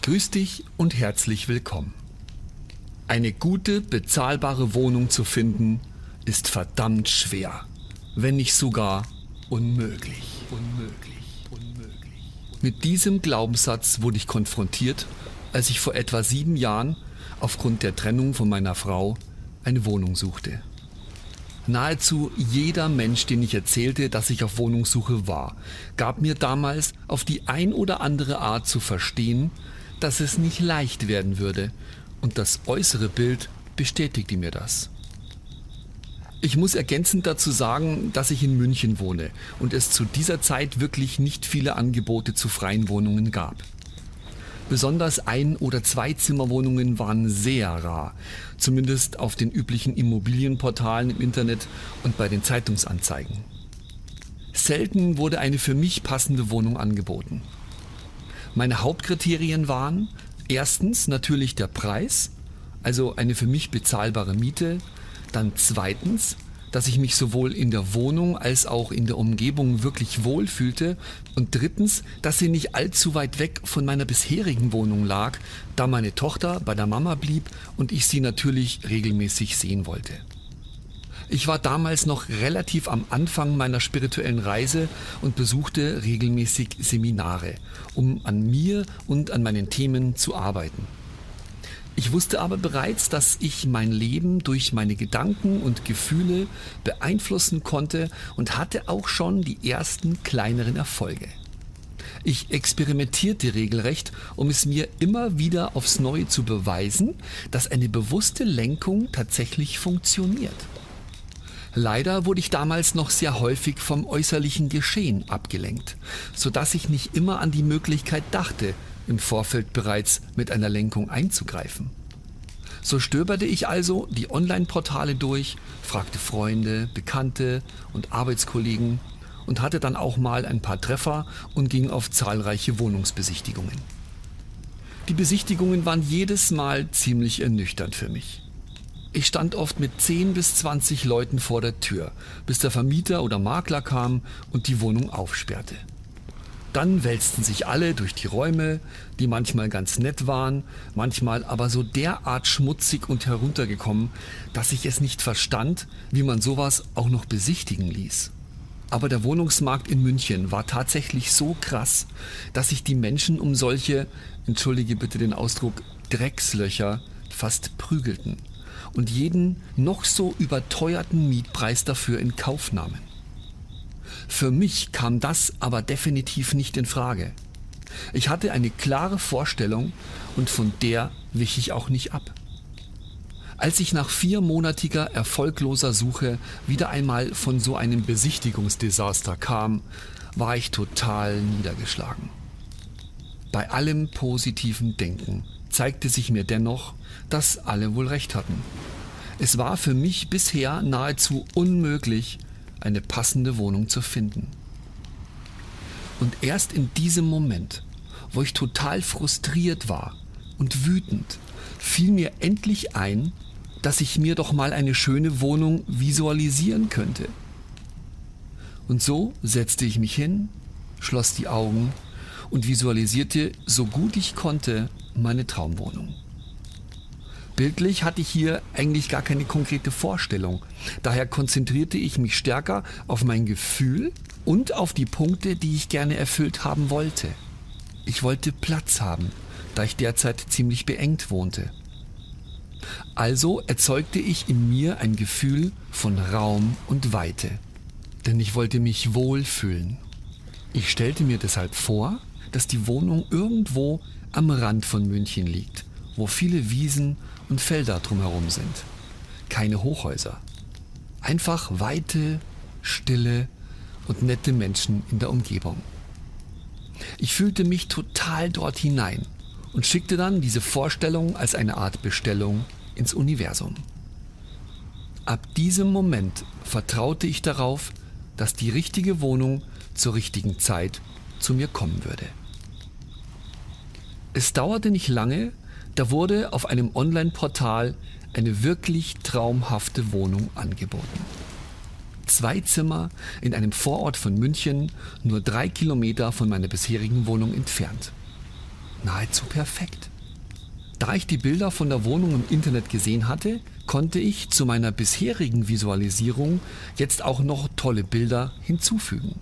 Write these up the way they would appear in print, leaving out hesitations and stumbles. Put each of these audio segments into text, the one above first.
Grüß dich und herzlich willkommen. Eine gute, bezahlbare Wohnung zu finden, ist verdammt schwer, wenn nicht sogar unmöglich. Mit diesem Glaubenssatz wurde ich konfrontiert, als ich vor etwa 7 Jahren aufgrund der Trennung von meiner Frau eine Wohnung suchte. Nahezu jeder Mensch, den ich erzählte, dass ich auf Wohnungssuche war, gab mir damals auf die ein oder andere Art zu verstehen, dass es nicht leicht werden würde, und das äußere Bild bestätigte mir das. Ich muss ergänzend dazu sagen, dass ich in München wohne und es zu dieser Zeit wirklich nicht viele Angebote zu freien Wohnungen gab. Besonders Ein- oder Zweizimmerwohnungen waren sehr rar, zumindest auf den üblichen Immobilienportalen im Internet und bei den Zeitungsanzeigen. Selten wurde eine für mich passende Wohnung angeboten. Meine Hauptkriterien waren erstens natürlich der Preis, also eine für mich bezahlbare Miete, dann zweitens, dass ich mich sowohl in der Wohnung als auch in der Umgebung wirklich wohlfühlte und drittens, dass sie nicht allzu weit weg von meiner bisherigen Wohnung lag, da meine Tochter bei der Mama blieb und ich sie natürlich regelmäßig sehen wollte. Ich war damals noch relativ am Anfang meiner spirituellen Reise und besuchte regelmäßig Seminare, um an mir und an meinen Themen zu arbeiten. Ich wusste aber bereits, dass ich mein Leben durch meine Gedanken und Gefühle beeinflussen konnte und hatte auch schon die ersten kleineren Erfolge. Ich experimentierte regelrecht, um es mir immer wieder aufs Neue zu beweisen, dass eine bewusste Lenkung tatsächlich funktioniert. Leider wurde ich damals noch sehr häufig vom äußerlichen Geschehen abgelenkt, sodass ich nicht immer an die Möglichkeit dachte, im Vorfeld bereits mit einer Lenkung einzugreifen. So stöberte ich also die Online-Portale durch, fragte Freunde, Bekannte und Arbeitskollegen und hatte dann auch mal ein paar Treffer und ging auf zahlreiche Wohnungsbesichtigungen. Die Besichtigungen waren jedes Mal ziemlich ernüchternd für mich. Ich stand oft mit 10 bis 20 Leuten vor der Tür, bis der Vermieter oder Makler kam und die Wohnung aufsperrte. Dann wälzten sich alle durch die Räume, die manchmal ganz nett waren, manchmal aber so derart schmutzig und heruntergekommen, dass ich es nicht verstand, wie man sowas auch noch besichtigen ließ. Aber der Wohnungsmarkt in München war tatsächlich so krass, dass sich die Menschen um solche, entschuldige bitte den Ausdruck, Dreckslöcher fast prügelten und jeden noch so überteuerten Mietpreis dafür in Kauf nahmen. Für mich kam das aber definitiv nicht in Frage. Ich hatte eine klare Vorstellung und von der wich ich auch nicht ab. Als ich nach 4-monatiger erfolgloser Suche wieder einmal von so einem Besichtigungsdesaster kam, war ich total niedergeschlagen. Bei allem positiven Denken zeigte sich mir dennoch, dass alle wohl recht hatten. Es war für mich bisher nahezu unmöglich, eine passende Wohnung zu finden. Und erst in diesem Moment, wo ich total frustriert war und wütend, fiel mir endlich ein, dass ich mir doch mal eine schöne Wohnung visualisieren könnte. Und so setzte ich mich hin, schloss die Augen und visualisierte, so gut ich konnte, meine Traumwohnung. Bildlich hatte ich hier eigentlich gar keine konkrete Vorstellung. Daher konzentrierte ich mich stärker auf mein Gefühl und auf die Punkte, die ich gerne erfüllt haben wollte. Ich wollte Platz haben, da ich derzeit ziemlich beengt wohnte. Also erzeugte ich in mir ein Gefühl von Raum und Weite, denn ich wollte mich wohlfühlen. Ich stellte mir deshalb vor, dass die Wohnung irgendwo am Rand von München liegt, wo viele Wiesen und Felder drumherum sind. Keine Hochhäuser. Einfach Weite, Stille und nette Menschen in der Umgebung. Ich fühlte mich total dort hinein und schickte dann diese Vorstellung als eine Art Bestellung ins Universum. Ab diesem Moment vertraute ich darauf, dass die richtige Wohnung zur richtigen Zeit zu mir kommen würde. Es dauerte nicht lange, da wurde auf einem Online-Portal eine wirklich traumhafte Wohnung angeboten. 2 Zimmer in einem Vorort von München, nur 3 Kilometer von meiner bisherigen Wohnung entfernt. nahezu perfekt. Da ich die Bilder von der Wohnung im Internet gesehen hatte, konnte ich zu meiner bisherigen Visualisierung jetzt auch noch tolle Bilder hinzufügen.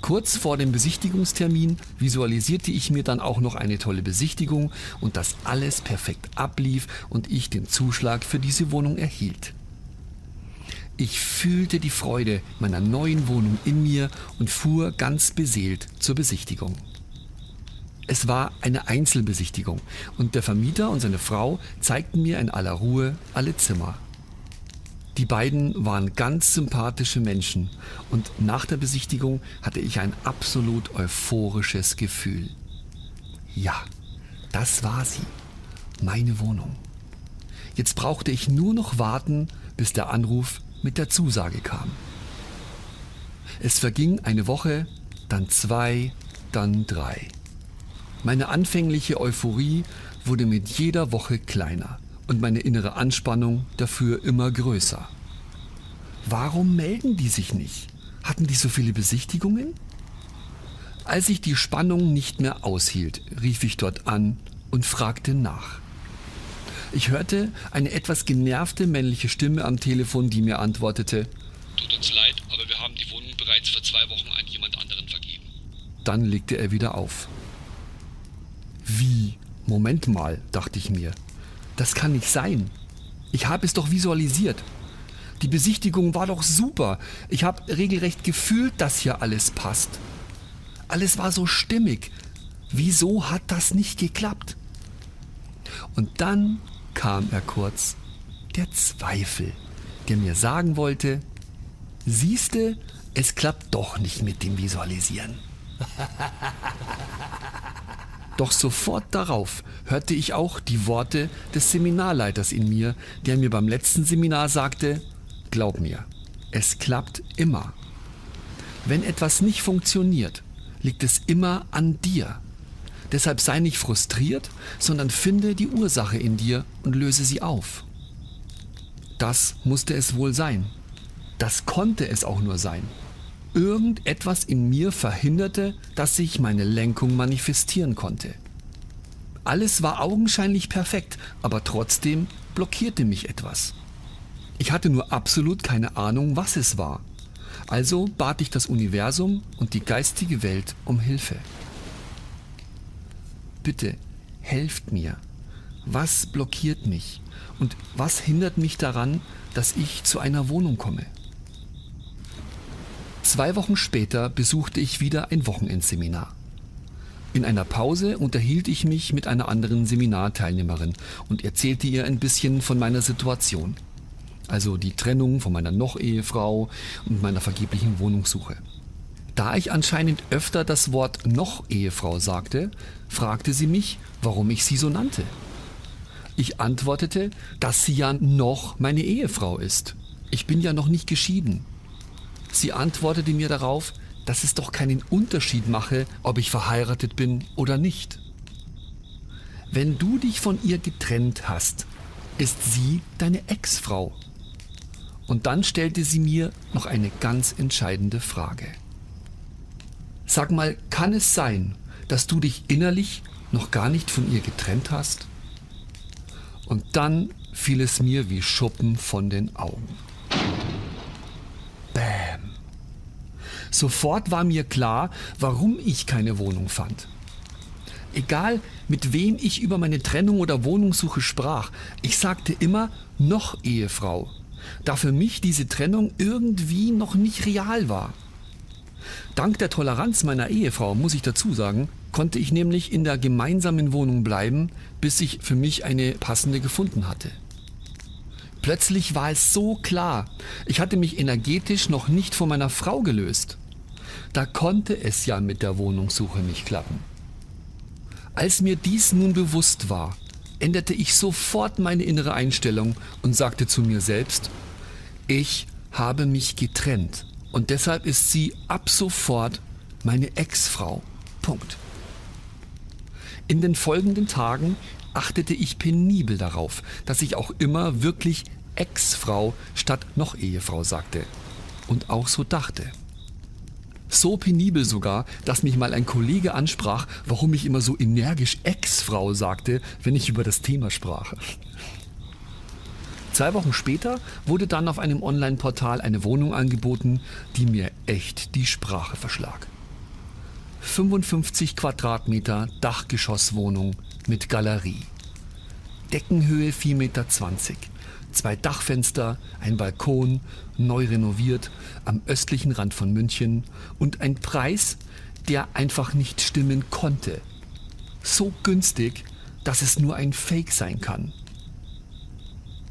Kurz vor dem Besichtigungstermin visualisierte ich mir dann auch noch eine tolle Besichtigung und dass alles perfekt ablief und ich den Zuschlag für diese Wohnung erhielt. Ich fühlte die Freude meiner neuen Wohnung in mir und fuhr ganz beseelt zur Besichtigung. Es war eine Einzelbesichtigung und der Vermieter und seine Frau zeigten mir in aller Ruhe alle Zimmer. Die beiden waren ganz sympathische Menschen und nach der Besichtigung hatte ich ein absolut euphorisches Gefühl. Ja, das war sie, meine Wohnung. Jetzt brauchte ich nur noch warten, bis der Anruf mit der Zusage kam. Es verging eine Woche, dann 2, dann 3. Meine anfängliche Euphorie wurde mit jeder Woche kleiner und meine innere Anspannung dafür immer größer. Warum melden die sich nicht? Hatten die so viele Besichtigungen? Als ich die Spannung nicht mehr aushielt, rief ich dort an und fragte nach. Ich hörte eine etwas genervte männliche Stimme am Telefon, die mir antwortete: Tut uns leid, aber wir haben die Wohnung bereits vor 2 Wochen an jemand anderen vergeben. Dann legte er wieder auf. Wie? Moment mal, dachte ich mir. Das kann nicht sein. Ich habe es doch visualisiert. Die Besichtigung war doch super. Ich habe regelrecht gefühlt, dass hier alles passt. Alles war so stimmig. Wieso hat das nicht geklappt? Und dann kam er kurz, der Zweifel, der mir sagen wollte: Siehste, es klappt doch nicht mit dem Visualisieren. Doch sofort darauf hörte ich auch die Worte des Seminarleiters in mir, der mir beim letzten Seminar sagte: Glaub mir, es klappt immer. Wenn etwas nicht funktioniert, liegt es immer an dir. Deshalb sei nicht frustriert, sondern finde die Ursache in dir und löse sie auf. Das musste es wohl sein. Das konnte es auch nur sein. Irgendetwas in mir verhinderte, dass sich meine Lenkung manifestieren konnte. Alles war augenscheinlich perfekt, aber trotzdem blockierte mich etwas. Ich hatte nur absolut keine Ahnung, was es war. Also bat ich das Universum und die geistige Welt um Hilfe. Bitte, helft mir. Was blockiert mich? Und was hindert mich daran, dass ich zu einer Wohnung komme? 2 Wochen später besuchte ich wieder ein Wochenendseminar. In einer Pause unterhielt ich mich mit einer anderen Seminarteilnehmerin und erzählte ihr ein bisschen von meiner Situation. Also die Trennung von meiner Noch-Ehefrau und meiner vergeblichen Wohnungssuche. Da ich anscheinend öfter das Wort Noch-Ehefrau sagte, fragte sie mich, warum ich sie so nannte. Ich antwortete, dass sie ja noch meine Ehefrau ist. Ich bin ja noch nicht geschieden. Sie antwortete mir darauf, dass es doch keinen Unterschied mache, ob ich verheiratet bin oder nicht. Wenn du dich von ihr getrennt hast, ist sie deine Ex-Frau. Und dann stellte sie mir noch eine ganz entscheidende Frage. Sag mal, kann es sein, dass du dich innerlich noch gar nicht von ihr getrennt hast? Und dann fiel es mir wie Schuppen von den Augen. Bäm! Sofort war mir klar, warum ich keine Wohnung fand. Egal, mit wem ich über meine Trennung oder Wohnungssuche sprach, ich sagte immer noch Ehefrau, da für mich diese Trennung irgendwie noch nicht real war. Dank der Toleranz meiner Ehefrau, muss ich dazu sagen, konnte ich nämlich in der gemeinsamen Wohnung bleiben, bis ich für mich eine passende gefunden hatte. Plötzlich war es so klar, ich hatte mich energetisch noch nicht von meiner Frau gelöst. Da konnte es ja mit der Wohnungssuche nicht klappen. Als mir dies nun bewusst war, änderte ich sofort meine innere Einstellung und sagte zu mir selbst: Ich habe mich getrennt und deshalb ist sie ab sofort meine Ex-Frau. Punkt. In den folgenden Tagen achtete ich penibel darauf, dass ich auch immer wirklich Ex-Frau statt noch Ehefrau sagte und auch so dachte. So penibel sogar, dass mich mal ein Kollege ansprach, warum ich immer so energisch Ex-Frau sagte, wenn ich über das Thema sprach. 2 Wochen später wurde dann auf einem Online-Portal eine Wohnung angeboten, die mir echt die Sprache verschlag. 55 Quadratmeter Dachgeschosswohnung mit Galerie. Deckenhöhe 4,20 Meter, 2 Dachfenster, ein Balkon, neu renoviert, am östlichen Rand von München und ein Preis, der einfach nicht stimmen konnte. So günstig, dass es nur ein Fake sein kann.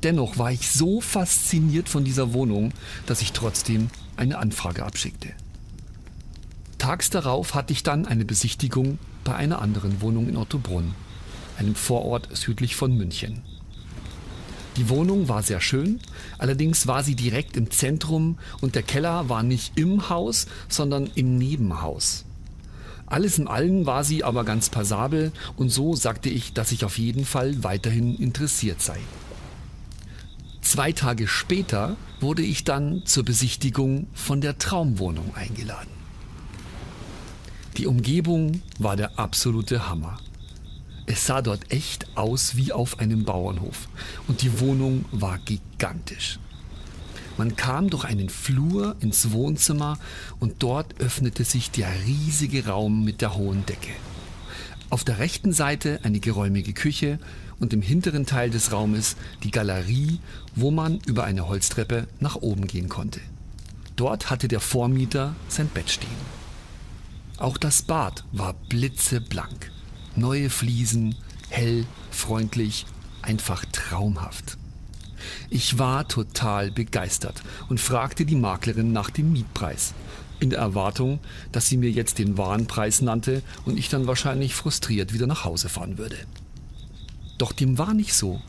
Dennoch war ich so fasziniert von dieser Wohnung, dass ich trotzdem eine Anfrage abschickte. Tags darauf hatte ich dann eine Besichtigung bei einer anderen Wohnung in Ottobrunn, einem Vorort südlich von München. Die Wohnung war sehr schön, allerdings war sie direkt im Zentrum und der Keller war nicht im Haus, sondern im Nebenhaus. Alles in allem war sie aber ganz passabel und so sagte ich, dass ich auf jeden Fall weiterhin interessiert sei. 2 Tage später wurde ich dann zur Besichtigung von der Traumwohnung eingeladen. Die Umgebung war der absolute Hammer. Es sah dort echt aus wie auf einem Bauernhof und die Wohnung war gigantisch. Man kam durch einen Flur ins Wohnzimmer und dort öffnete sich der riesige Raum mit der hohen Decke. Auf der rechten Seite eine geräumige Küche und im hinteren Teil des Raumes die Galerie, wo man über eine Holztreppe nach oben gehen konnte. Dort hatte der Vormieter sein Bett stehen. Auch das Bad war blitzeblank. Neue Fliesen, hell, freundlich, einfach traumhaft. Ich war total begeistert und fragte die Maklerin nach dem Mietpreis, in der Erwartung, dass sie mir jetzt den wahren Preis nannte und ich dann wahrscheinlich frustriert wieder nach Hause fahren würde. Doch dem war nicht so.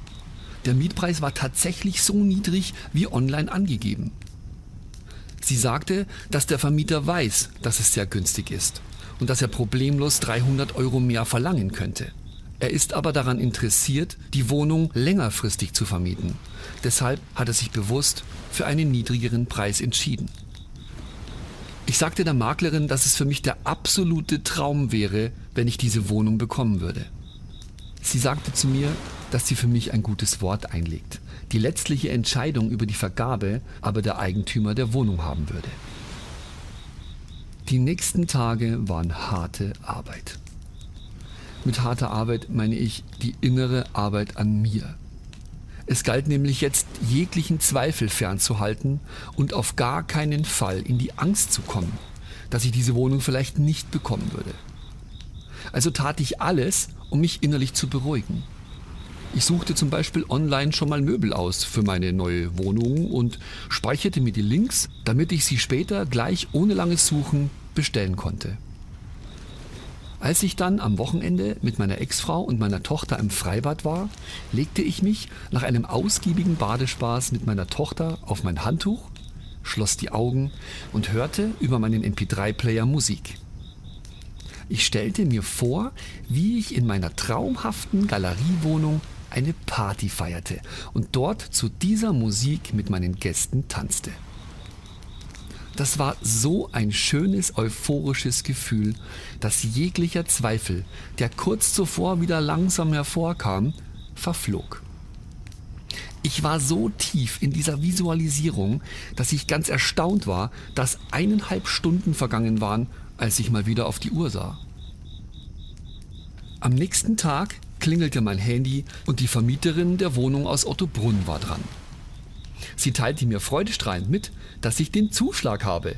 Der Mietpreis war tatsächlich so niedrig wie online angegeben. Sie sagte, dass der Vermieter weiß, dass es sehr günstig ist und dass er problemlos 300 € mehr verlangen könnte. Er ist aber daran interessiert, die Wohnung längerfristig zu vermieten. Deshalb hat er sich bewusst für einen niedrigeren Preis entschieden. Ich sagte der Maklerin, dass es für mich der absolute Traum wäre, wenn ich diese Wohnung bekommen würde. Sie sagte zu mir, dass sie für mich ein gutes Wort einlegt, die letztliche Entscheidung über die Vergabe aber der Eigentümer der Wohnung haben würde. Die nächsten Tage waren harte Arbeit. Mit harter Arbeit meine ich die innere Arbeit an mir. Es galt nämlich jetzt, jeglichen Zweifel fernzuhalten und auf gar keinen Fall in die Angst zu kommen, dass ich diese Wohnung vielleicht nicht bekommen würde. Also tat ich alles, um mich innerlich zu beruhigen. Ich suchte zum Beispiel online schon mal Möbel aus für meine neue Wohnung und speicherte mir die Links, damit ich sie später gleich ohne langes Suchen bestellen konnte. Als ich dann am Wochenende mit meiner Ex-Frau und meiner Tochter im Freibad war, legte ich mich nach einem ausgiebigen Badespaß mit meiner Tochter auf mein Handtuch, schloss die Augen und hörte über meinen MP3-Player Musik. Ich stellte mir vor, wie ich in meiner traumhaften Galeriewohnung eine Party feierte und dort zu dieser Musik mit meinen Gästen tanzte. Das war so ein schönes, euphorisches Gefühl, dass jeglicher Zweifel, der kurz zuvor wieder langsam hervorkam, verflog. Ich war so tief in dieser Visualisierung, dass ich ganz erstaunt war, dass 1,5 Stunden vergangen waren, als ich mal wieder auf die Uhr sah. Am nächsten Tag klingelte mein Handy und die Vermieterin der Wohnung aus Ottobrunn war dran. Sie teilte mir freudestrahlend mit, dass ich den Zuschlag habe.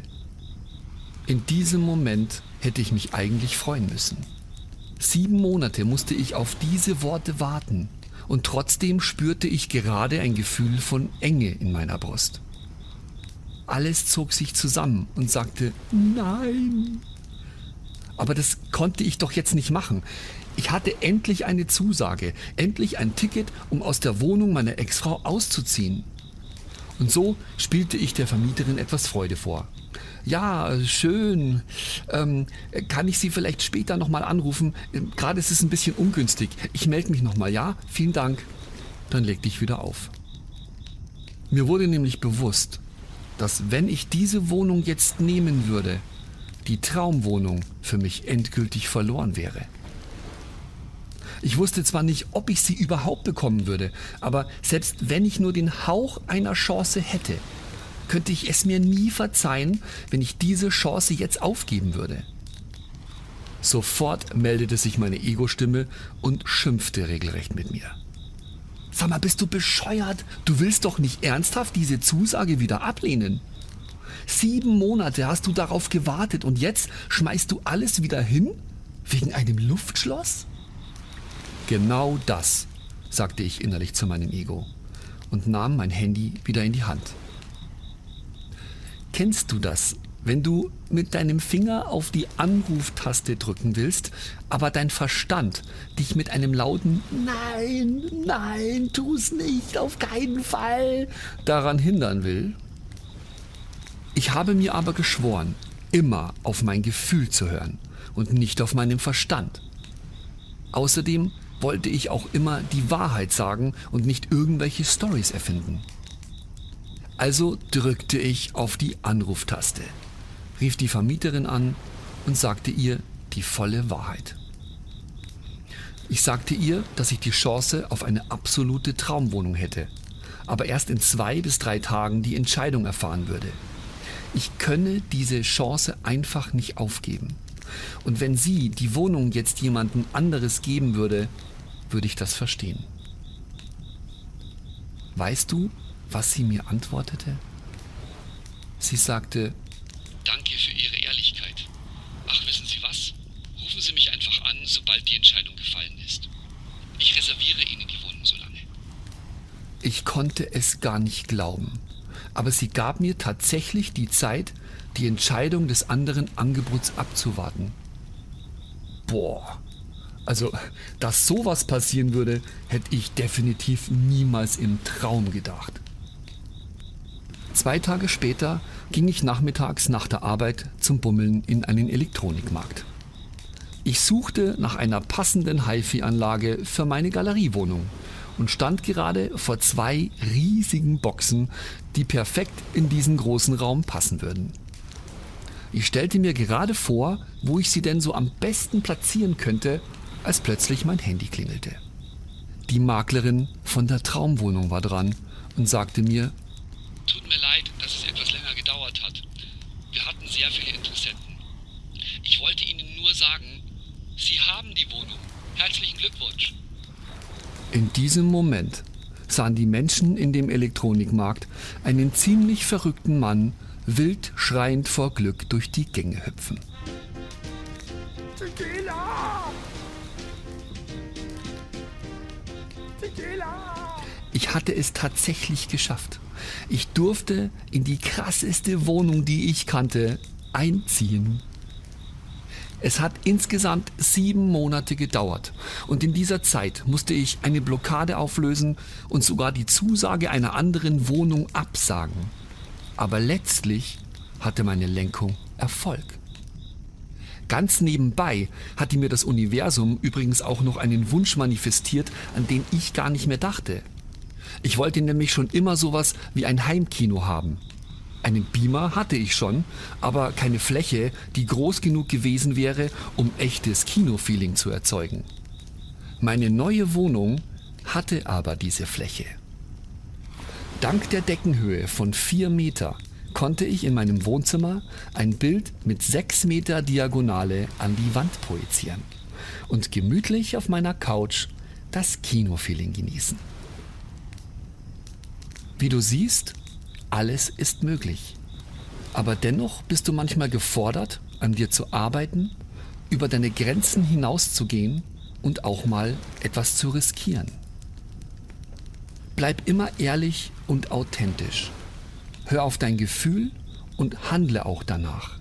In diesem Moment hätte ich mich eigentlich freuen müssen. 7 Monate musste ich auf diese Worte warten und trotzdem spürte ich gerade ein Gefühl von Enge in meiner Brust. Alles zog sich zusammen und sagte Nein. Aber das konnte ich doch jetzt nicht machen. Ich hatte endlich eine Zusage, endlich ein Ticket, um aus der Wohnung meiner Ex-Frau auszuziehen. Und so spielte ich der Vermieterin etwas Freude vor. Ja, schön. Kann ich Sie vielleicht später nochmal anrufen? Gerade ist es ein bisschen ungünstig. Ich melde mich nochmal, ja? Vielen Dank. Dann legte ich wieder auf. Mir wurde nämlich bewusst, dass wenn ich diese Wohnung jetzt nehmen würde, die Traumwohnung für mich endgültig verloren wäre. Ich wusste zwar nicht, ob ich sie überhaupt bekommen würde, aber selbst wenn ich nur den Hauch einer Chance hätte, könnte ich es mir nie verzeihen, wenn ich diese Chance jetzt aufgeben würde. Sofort meldete sich meine Ego-Stimme und schimpfte regelrecht mit mir. Sag mal, bist du bescheuert? Du willst doch nicht ernsthaft diese Zusage wieder ablehnen. 7 Monate hast du darauf gewartet und jetzt schmeißt du alles wieder hin? Wegen einem Luftschloss? Genau das, sagte ich innerlich zu meinem Ego und nahm mein Handy wieder in die Hand. Kennst du das, wenn du mit deinem Finger auf die Anruftaste drücken willst, aber dein Verstand dich mit einem lauten Nein, nein, tu's nicht, auf keinen Fall daran hindern will? Ich habe mir aber geschworen, immer auf mein Gefühl zu hören und nicht auf meinen Verstand. Außerdem wollte ich auch immer die Wahrheit sagen und nicht irgendwelche Storys erfinden. Also drückte ich auf die Anruftaste, rief die Vermieterin an und sagte ihr die volle Wahrheit. Ich sagte ihr, dass ich die Chance auf eine absolute Traumwohnung hätte, aber erst in 2 bis 3 Tagen die Entscheidung erfahren würde. Ich könne diese Chance einfach nicht aufgeben. Und wenn sie die Wohnung jetzt jemandem anderes geben würde, würde ich das verstehen. Weißt du, was sie mir antwortete? Sie sagte: Danke für Ihre Ehrlichkeit. Ach, wissen Sie was? Rufen Sie mich einfach an, sobald die Entscheidung gefallen ist. Ich reserviere Ihnen die Wohnung so lange. Ich konnte es gar nicht glauben. Aber sie gab mir tatsächlich die Zeit, die Entscheidung des anderen Angebots abzuwarten. Boah, also, dass sowas passieren würde, hätte ich definitiv niemals im Traum gedacht. 2 Tage später ging ich nachmittags nach der Arbeit zum Bummeln in einen Elektronikmarkt. Ich suchte nach einer passenden HiFi-Anlage für meine Galeriewohnung und stand gerade vor 2 riesigen Boxen, die perfekt in diesen großen Raum passen würden. Ich stellte mir gerade vor, wo ich sie denn so am besten platzieren könnte, als plötzlich mein Handy klingelte. Die Maklerin von der Traumwohnung war dran und sagte mir: Tut mir leid, dass es etwas länger gedauert hat. Wir hatten sehr viele Interessenten. Ich wollte Ihnen nur sagen, Sie haben die Wohnung. Herzlichen Glückwunsch. In diesem Moment sahen die Menschen in dem Elektronikmarkt einen ziemlich verrückten Mann wild schreiend vor Glück durch die Gänge hüpfen. Ich hatte es tatsächlich geschafft. Ich durfte in die krasseste Wohnung, die ich kannte, einziehen. Es hat insgesamt 7 Monate gedauert und in dieser Zeit musste ich eine Blockade auflösen und sogar die Zusage einer anderen Wohnung absagen. Aber letztlich hatte meine Lenkung Erfolg. Ganz nebenbei hatte mir das Universum übrigens auch noch einen Wunsch manifestiert, an den ich gar nicht mehr dachte. Ich wollte nämlich schon immer sowas wie ein Heimkino haben. Einen Beamer hatte ich schon, aber keine Fläche, die groß genug gewesen wäre, um echtes Kinofeeling zu erzeugen. Meine neue Wohnung hatte aber diese Fläche. Dank der Deckenhöhe von 4 Meter konnte ich in meinem Wohnzimmer ein Bild mit 6 Meter Diagonale an die Wand projizieren und gemütlich auf meiner Couch das Kinofeeling genießen. Wie du siehst, alles ist möglich. Aber dennoch bist du manchmal gefordert, an dir zu arbeiten, über deine Grenzen hinauszugehen und auch mal etwas zu riskieren. Bleib immer ehrlich und authentisch. Hör auf dein Gefühl und handle auch danach.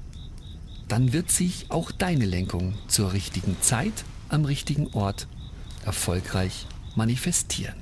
Dann wird sich auch deine Lenkung zur richtigen Zeit am richtigen Ort erfolgreich manifestieren.